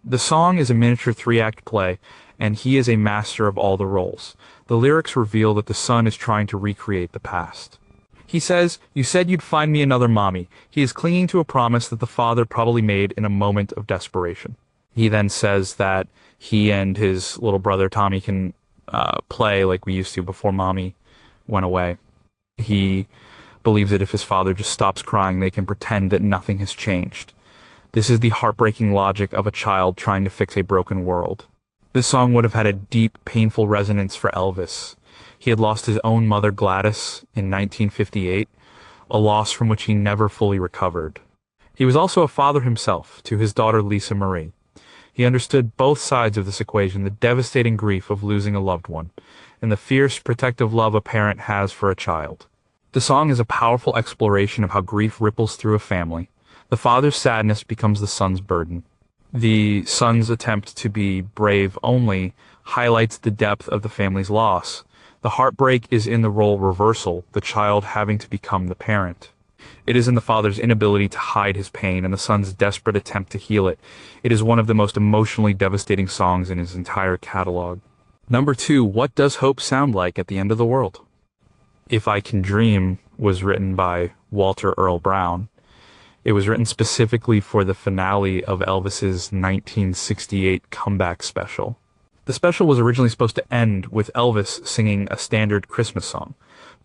The song is a miniature three-act play, and he is a master of all the roles. The lyrics reveal that the son is trying to recreate the past. He says, "You said you'd find me another mommy." He is clinging to a promise that the father probably made in a moment of desperation. He then says that he and his little brother Tommy can play like we used to before mommy went away. He believes that if his father just stops crying, they can pretend that nothing has changed. This is the heartbreaking logic of a child trying to fix a broken world. This song would have had a deep, painful resonance for Elvis. He had lost his own mother Gladys in 1958, a loss from which he never fully recovered. He was also a father himself to his daughter Lisa Marie. He understood both sides of this equation, the devastating grief of losing a loved one, and the fierce, protective love a parent has for a child. The song is a powerful exploration of how grief ripples through a family. The father's sadness becomes the son's burden. The son's attempt to be brave only highlights the depth of the family's loss. The heartbreak is in the role reversal, the child having to become the parent. It is in the father's inability to hide his pain and the son's desperate attempt to heal it. It is one of the most emotionally devastating songs in his entire catalog. Number 2, what does hope sound like at the end of the world? If I Can Dream was written by Walter Earl Brown. It was written specifically for the finale of Elvis's 1968 comeback special. The special was originally supposed to end with Elvis singing a standard Christmas song,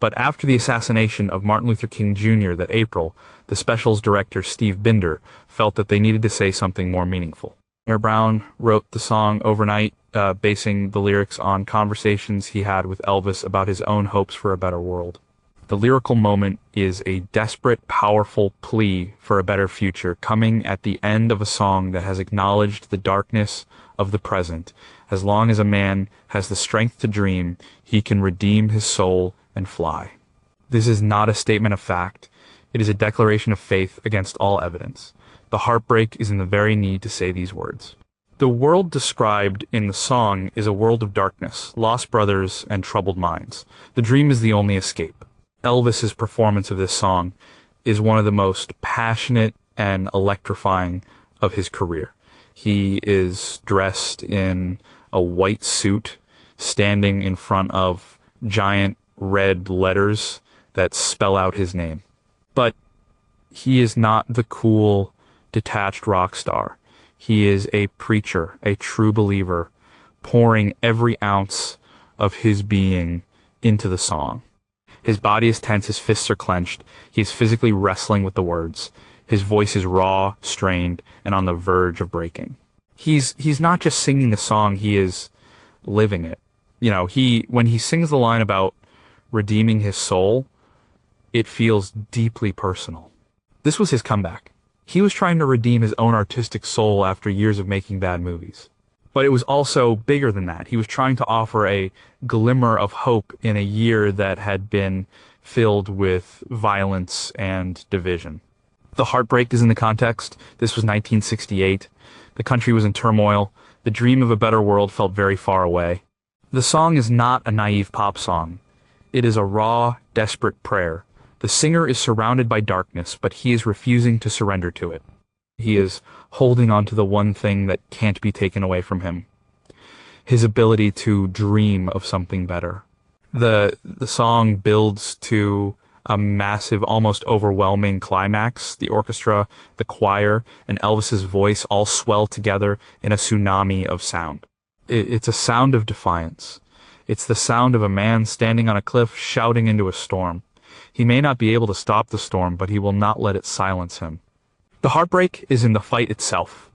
but after the assassination of Martin Luther King Jr. that April, the special's director Steve Binder felt that they needed to say something more meaningful. Mayor Brown wrote the song overnight, basing the lyrics on conversations he had with Elvis about his own hopes for a better world. The lyrical moment is a desperate, powerful plea for a better future, coming at the end of a song that has acknowledged the darkness of the present. As long as a man has the strength to dream, he can redeem his soul and fly. This is not a statement of fact. It is a declaration of faith against all evidence. The heartbreak is in the very need to say these words. The world described in the song is a world of darkness, lost brothers, and troubled minds. The dream is the only escape. Elvis's performance of this song is one of the most passionate and electrifying of his career. He is dressed in a white suit, standing in front of giant red letters that spell out his name. But he is not the cool, detached rock star. He is a preacher, a true believer, pouring every ounce of his being into the song. His body is tense, his fists are clenched. He is physically wrestling with the words. His voice is raw, strained, and on the verge of breaking. He's not just singing the song, he is living it. You know, when he sings the line about redeeming his soul, it feels deeply personal. This was his comeback. He was trying to redeem his own artistic soul after years of making bad movies. But it was also bigger than that. He was trying to offer a glimmer of hope in a year that had been filled with violence and division. The heartbreak is in the context. This was 1968. The country was in turmoil. The dream of a better world felt very far away. The song is not a naive pop song. It is a raw, desperate prayer. The singer is surrounded by darkness, but he is refusing to surrender to it. He is holding on to the one thing that can't be taken away from him. His ability to dream of something better. The song builds to a massive, almost overwhelming climax. The orchestra, the choir, and Elvis's voice all swell together in a tsunami of sound. It's a sound of defiance. It's the sound of a man standing on a cliff shouting into a storm. He may not be able to stop the storm, but he will not let it silence him. The heartbreak is in the fight itself.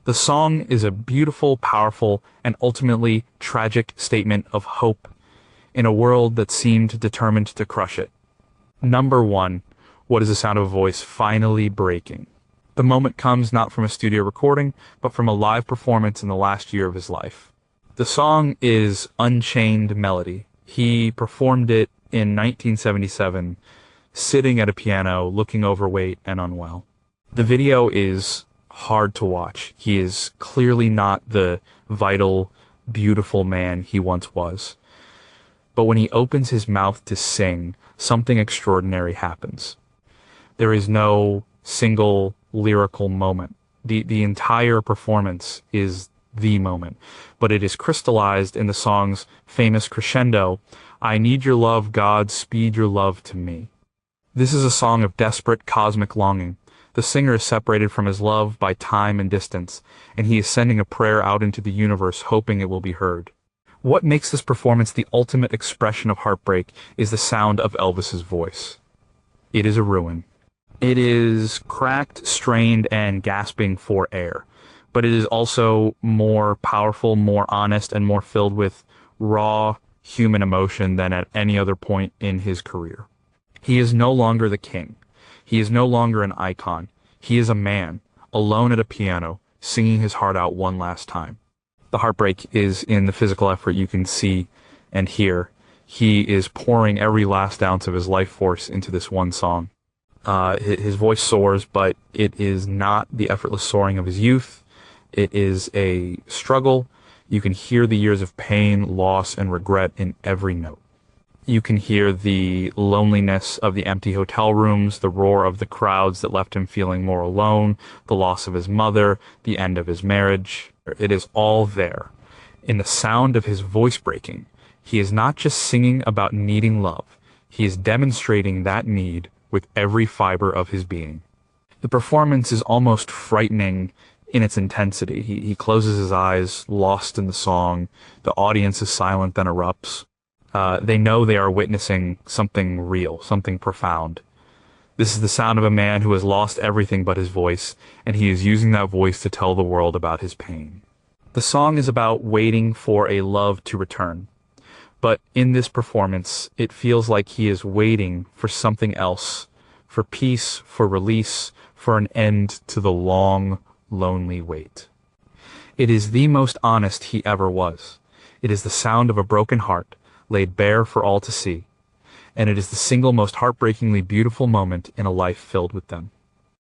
The song is a beautiful, powerful, and ultimately tragic statement of hope in a world that seemed determined to crush it. Number 1, what is the sound of a voice finally breaking? The moment comes not from a studio recording, but from a live performance in the last year of his life. The song is Unchained Melody. He performed it in 1977, sitting at a piano, looking overweight and unwell. The video is hard to watch. He is clearly not the vital, beautiful man he once was. But when he opens his mouth to sing, something extraordinary happens. There is no single lyrical moment. The entire performance is the moment, but it is crystallized in the song's famous crescendo, "I need your love, God, speed your love to me." This is a song of desperate cosmic longing. The singer is separated from his love by time and distance, and he is sending a prayer out into the universe, hoping it will be heard. What makes this performance the ultimate expression of heartbreak is the sound of Elvis's voice. It is a ruin. It is cracked, strained, and gasping for air. But it is also more powerful, more honest, and more filled with raw human emotion than at any other point in his career. He is no longer the king. He is no longer an icon. He is a man, alone at a piano, singing his heart out one last time. The heartbreak is in the physical effort you can see and hear. He is pouring every last ounce of his life force into this one song. His voice soars, but it is not the effortless soaring of his youth. It is a struggle. You can hear the years of pain, loss, and regret in every note. You can hear the loneliness of the empty hotel rooms, the roar of the crowds that left him feeling more alone, the loss of his mother, the end of his marriage. It is all there. In the sound of his voice breaking, he is not just singing about needing love. He is demonstrating that need with every fiber of his being. The performance is almost frightening in its intensity. He closes his eyes, lost in the song. The audience is silent, then erupts. They know they are witnessing something real, something profound. This is the sound of a man who has lost everything but his voice, and he is using that voice to tell the world about his pain. The song is about waiting for a love to return. But in this performance, it feels like he is waiting for something else, for peace, for release, for an end to the long, lonely wait. It is the most honest he ever was. It is the sound of a broken heart, laid bare for all to see. And it is the single most heartbreakingly beautiful moment in a life filled with them.